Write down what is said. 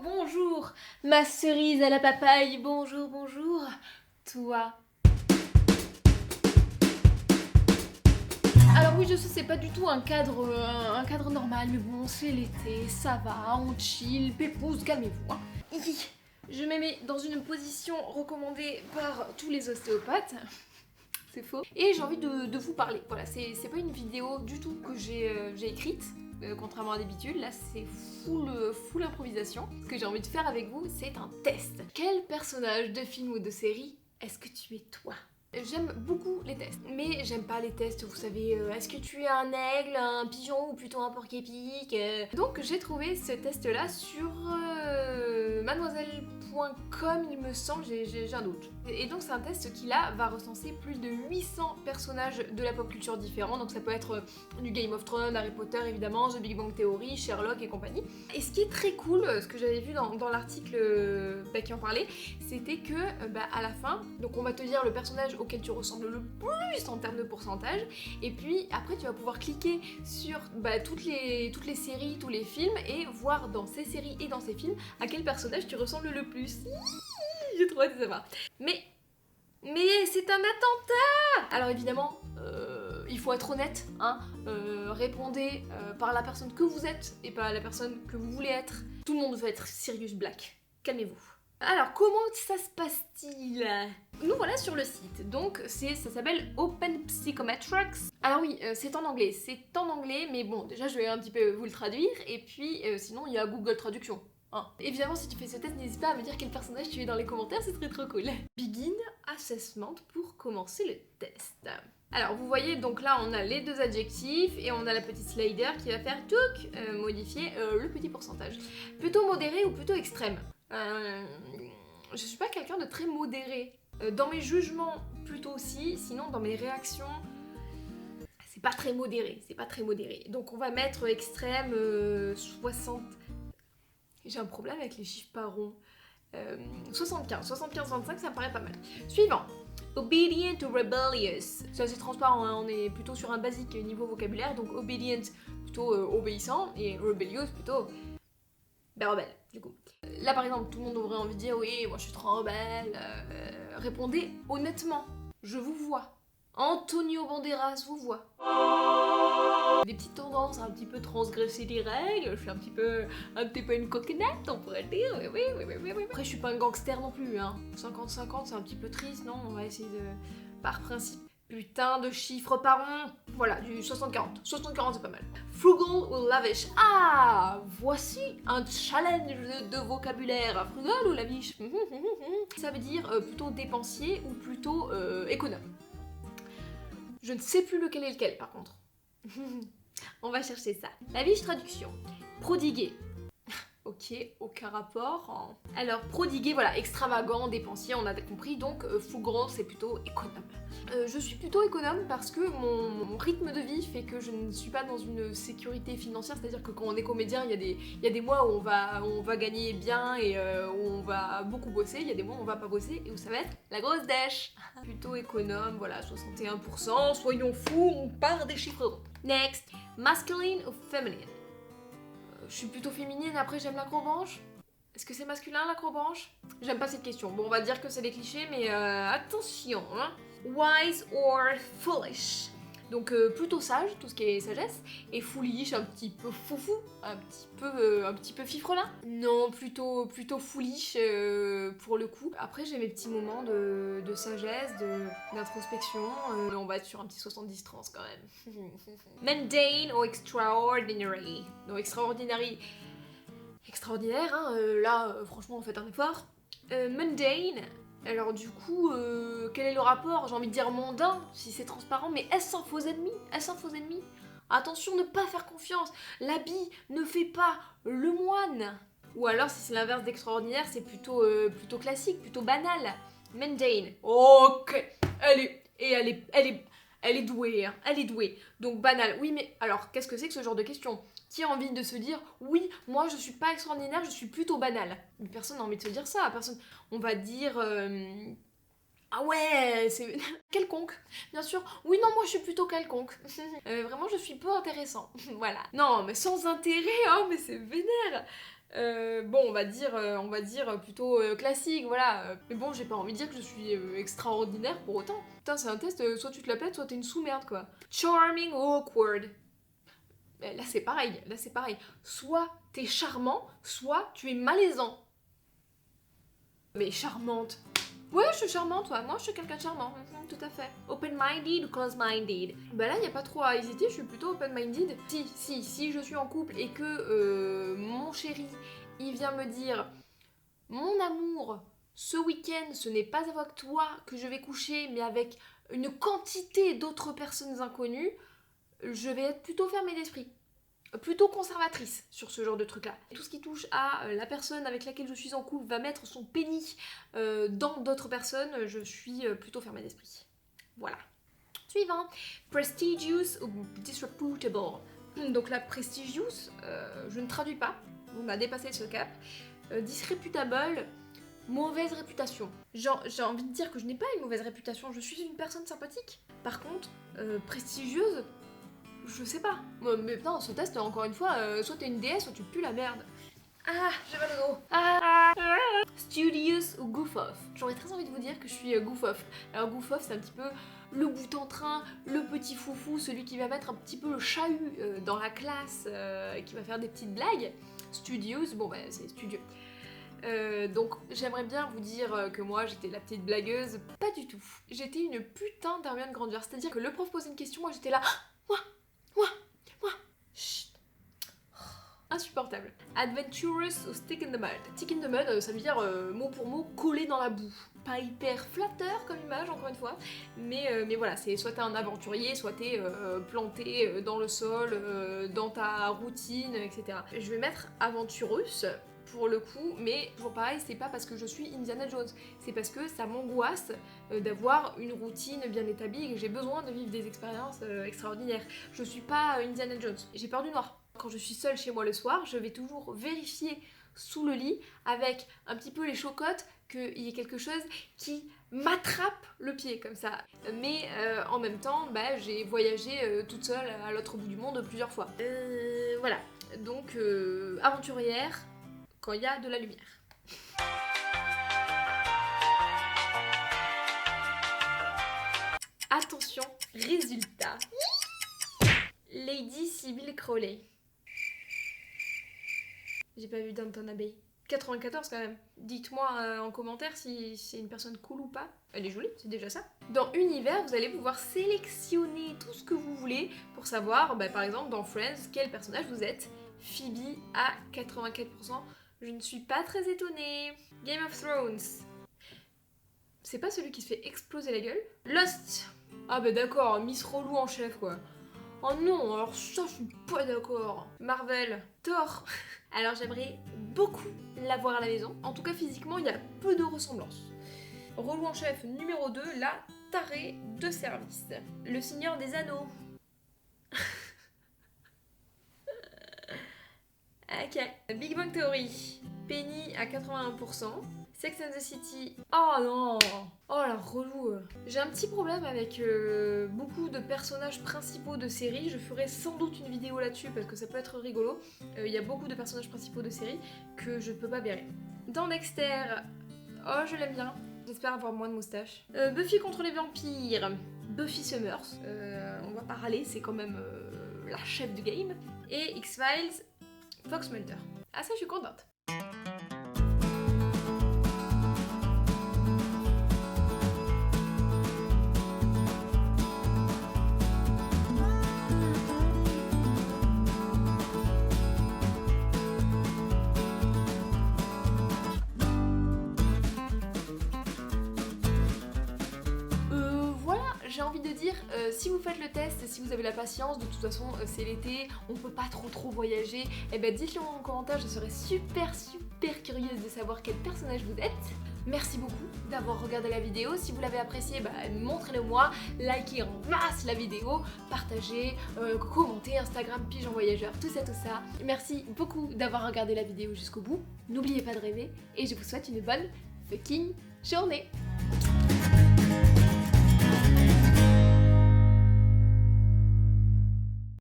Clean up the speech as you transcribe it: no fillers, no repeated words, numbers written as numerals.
Bonjour, ma cerise à la papaye, bonjour, bonjour, toi. Alors oui, je sais, c'est pas du tout un cadre normal, mais bon, c'est l'été, ça va, on chill, pépouze, calmez-vous. Hein. Je me mets dans une position recommandée par tous les ostéopathes. C'est faux. Et j'ai envie de vous parler. Voilà, c'est pas une vidéo du tout que j'ai écrite. Contrairement à d'habitude, là c'est full improvisation. Ce que j'ai envie de faire avec vous, c'est un test. Quel personnage de film ou de série est-ce que tu es toi? J'aime beaucoup les tests, mais j'aime pas les tests, vous savez, est-ce que tu es un aigle, un pigeon ou plutôt un porc-épic Donc j'ai trouvé ce test-là sur mademoiselle.com, il me semble, j'ai un doute. Et donc c'est un test qui là va recenser plus de 800 personnages de la pop culture différents, donc ça peut être du Game of Thrones, Harry Potter évidemment, The Big Bang Theory, Sherlock et compagnie. Et ce qui est très cool, ce que j'avais vu dans l'article qui en parlait, c'était que à la fin, donc on va te dire le personnage auquel tu ressembles le plus en termes de pourcentage, et puis après tu vas pouvoir cliquer sur toutes les séries, tous les films, et voir dans ces séries et dans ces films à quel personnage tu ressembles le plus. J'ai trop hâte de savoir. Mais c'est un attentat! Alors évidemment, il faut être honnête, hein, répondez par la personne que vous êtes et pas la personne que vous voulez être. Tout le monde veut être Sirius Black. Calmez-vous. Alors, comment ça se passe-t-il? Nous voilà sur le site, donc ça s'appelle Open Psychometrics. Alors oui, c'est en anglais, mais bon, déjà je vais un petit peu vous le traduire, et puis sinon il y a Google Traduction. Hein. Évidemment, si tu fais ce test, n'hésite pas à me dire quel personnage tu es dans les commentaires, ce serait trop cool. Begin Assessment pour commencer le test. Alors vous voyez, donc là on a les deux adjectifs et on a la petite slider qui va faire modifier le petit pourcentage. Plutôt modéré ou plutôt extrême? Je suis pas quelqu'un de très modéré. Dans mes jugements, plutôt aussi, sinon dans mes réactions, c'est pas très modéré, Donc on va mettre extrême 60... J'ai un problème avec les chiffres par rond. 75, 25, ça me paraît pas mal. Suivant. Obedient ou rebellious. C'est assez transparent, hein, on est plutôt sur un basique niveau vocabulaire, donc obedient plutôt obéissant et rebellious plutôt rebelle, du coup. Là par exemple, tout le monde aurait envie de dire oui, moi je suis trop rebelle. Répondez honnêtement, je vous vois. Antonio Banderas vous voit. Des petites tendances à un petit peu transgresser les règles, je suis un petit peu une coquinette, on pourrait le dire, oui. Après je suis pas un gangster non plus, hein. 50-50 c'est un petit peu triste, non? On va essayer de... Par principe. Putain de chiffres par rond. Voilà, du 60-40. 60-40 c'est pas mal. Frugal ou lavish. Ah, voici un challenge de vocabulaire. Frugal ou lavish? Ça veut dire plutôt dépensier ou plutôt économe. Je ne sais plus lequel est lequel par contre. On va chercher ça. Lavish traduction. Prodiguer. Ok, aucun rapport. Alors, prodiguer, voilà, extravagant, dépensier, on a compris, donc frugal, c'est plutôt économe. Je suis plutôt économe parce que mon rythme de vie fait que je ne suis pas dans une sécurité financière, c'est-à-dire que quand on est comédien, il y a des mois où on va gagner bien et où on va beaucoup bosser, il y a des mois où on va pas bosser et où ça va être la grosse dèche. Plutôt économe, voilà, 61%, soyons fous, on part des chiffres ronds. Next, masculine ou feminine? Je suis plutôt féminine, après j'aime l'acrobranche. Est-ce que c'est masculin l'acrobranche? J'aime pas cette question. Bon, on va dire que c'est des clichés, mais attention, hein. Wise or foolish? Donc plutôt sage, tout ce qui est sagesse, et foolish, un petit peu foufou, un petit peu fifrelin. Non, plutôt foolish pour le coup. Après j'ai mes petits moments de sagesse, d'introspection, on va être sur un petit 70-30 quand même. Mundane ou extraordinary? Donc extraordinaire, hein, là franchement on fait un effort. Mundane. Alors du coup, quel est le rapport? J'ai envie de dire mondain, si c'est transparent, mais est-ce un faux ennemi? Attention, ne pas faire confiance. L'habit ne fait pas le moine. Ou alors, si c'est l'inverse d'extraordinaire, c'est plutôt classique, plutôt banal. Mundane. Ok, elle est douée, hein. Elle est douée. Donc banal. Oui, mais alors, qu'est-ce que c'est que ce genre de question? Qui a envie de se dire oui, moi je suis pas extraordinaire, je suis plutôt banal? Mais personne n'a envie de se dire ça. Personne. On va dire ah ouais, c'est quelconque. Bien sûr. Oui, non, moi je suis plutôt quelconque. Vraiment, je suis peu intéressant. Voilà. Non, mais sans intérêt, oh, mais c'est vénère. Bon, on va dire plutôt classique, voilà. Mais bon, j'ai pas envie de dire que je suis extraordinaire pour autant. Putain, c'est un test, soit tu te la pètes, soit t'es une sous-merde, quoi. Charming ou awkward. Là, c'est pareil, Soit t'es charmant, soit tu es malaisant. Mais charmante. Ouais, je suis charmante, ouais. Moi, je suis quelqu'un de charmant. Tout à fait. Open-minded ou close-minded? Bah là, y a pas trop à hésiter, je suis plutôt open-minded. Si je suis en couple et que mon chéri, il vient me dire « Mon amour, ce week-end, ce n'est pas avec toi que je vais coucher, mais avec une quantité d'autres personnes inconnues », je vais être plutôt fermée d'esprit. Plutôt conservatrice sur ce genre de truc là. Tout ce qui touche à la personne avec laquelle je suis en couple va mettre son pénis dans d'autres personnes, je suis plutôt fermée d'esprit. Voilà. Suivant. Prestigious ou disreputable. Donc la prestigious, je ne traduis pas, on a dépassé ce cap. Disreputable, mauvaise réputation. J'ai envie de dire que je n'ai pas une mauvaise réputation, je suis une personne sympathique. Par contre, prestigieuse, je sais pas. Mais putain, ce test, encore une fois, soit t'es une déesse, soit tu pues la merde. Ah, j'ai mal au dos. Studious ou goof off. J'aurais très envie de vous dire que je suis goof off. Alors goof off, c'est un petit peu le bout en train, le petit foufou, celui qui va mettre un petit peu le chahut dans la classe, qui va faire des petites blagues. Studious, bon bah c'est studieux. Donc j'aimerais bien vous dire que moi j'étais la petite blagueuse. Pas du tout. J'étais une putain d'Hermione Granger. C'est-à-dire que le prof posait une question, moi j'étais là. Moi. Chut. Insupportable. Adventurous ou stick in the mud. Stick in the mud, ça veut dire mot pour mot collé dans la boue. Pas hyper flatteur comme image, encore une fois, mais voilà, c'est soit t'es un aventurier, soit t'es planté dans le sol, dans ta routine, etc. Je vais mettre aventureuse pour le coup, mais toujours pareil, c'est pas parce que je suis Indiana Jones, c'est parce que ça m'angoisse d'avoir une routine bien établie et que j'ai besoin de vivre des expériences extraordinaires. Je suis pas Indiana Jones, j'ai peur du noir. Quand je suis seule chez moi le soir, je vais toujours vérifier sous le lit avec un petit peu les chocottes qu'il y ait quelque chose qui m'attrape le pied comme ça. Mais en même temps, bah, j'ai voyagé toute seule à l'autre bout du monde plusieurs fois. Voilà, donc aventurière quand il y a de la lumière. Attention, résultat. Lady Sybil Crowley. J'ai pas vu Downton Abbey. 94 quand même. Dites-moi en commentaire si c'est une personne cool ou pas. Elle est jolie, c'est déjà ça. Dans Univers, vous allez pouvoir sélectionner tout ce que vous voulez pour savoir, par exemple dans Friends, quel personnage vous êtes. Phoebe à 84%. Je ne suis pas très étonnée. Game of Thrones. C'est pas celui qui se fait exploser la gueule. Lost. Ah bah d'accord, Miss Relou en chef quoi. Oh non, alors ça je suis pas d'accord. Marvel. Thor. Alors j'aimerais beaucoup l'avoir à la maison. En tout cas physiquement il y a peu de ressemblances. Relou en chef numéro 2, la tarée de service. Le Seigneur des Anneaux. Ok. Big Bang Theory. Penny à 81%. Sex and the City. Oh non. Oh la relou. J'ai un petit problème avec beaucoup de personnages principaux de séries. Je ferai sans doute une vidéo là-dessus parce que ça peut être rigolo. Il y a beaucoup de personnages principaux de séries que je peux pas bérer. Dans Dexter. Oh je l'aime bien. J'espère avoir moins de moustache. Buffy contre les vampires. Buffy Summers. On va pas râler, c'est quand même la chef du game. Et X-Files. Fox Mulder. Ah ça je suis contente. J'ai envie de dire, si vous faites le test, si vous avez la patience, de toute façon c'est l'été, on peut pas trop voyager, et ben dites-le en commentaire, je serais super curieuse de savoir quel personnage vous êtes. Merci beaucoup d'avoir regardé la vidéo, si vous l'avez appréciée, montrez-le moi, likez en masse la vidéo, partagez, commentez, Instagram, Pigeon Voyageur, tout ça. Merci beaucoup d'avoir regardé la vidéo jusqu'au bout, n'oubliez pas de rêver, et je vous souhaite une bonne fucking journée.